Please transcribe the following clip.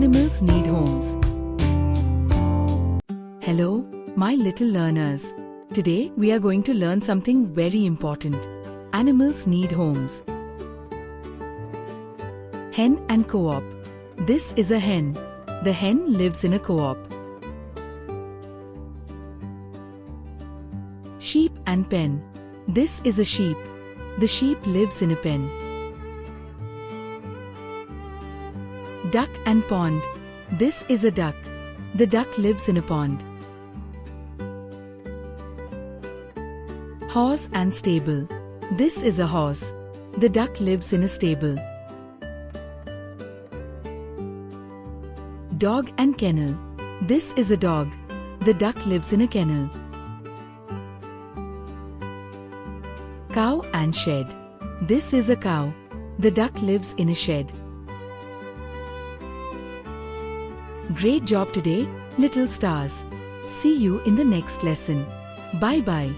Animals need homes. Hello, my little learners. Today we are going to learn something very important. Animals need homes. Hen and co-op. This is a hen. The hen lives in a co-op. Sheep and pen. This is a sheep. The sheep lives in a pen. Duck and pond. This is a duck. The duck lives in a pond. Horse and stable. This is a horse. The duck lives in a stable. Dog and kennel. This is a dog. The duck lives in a kennel. Cow and shed. This is a cow. The duck lives in a shed. Great job today, little stars. See you in the next lesson. Bye bye.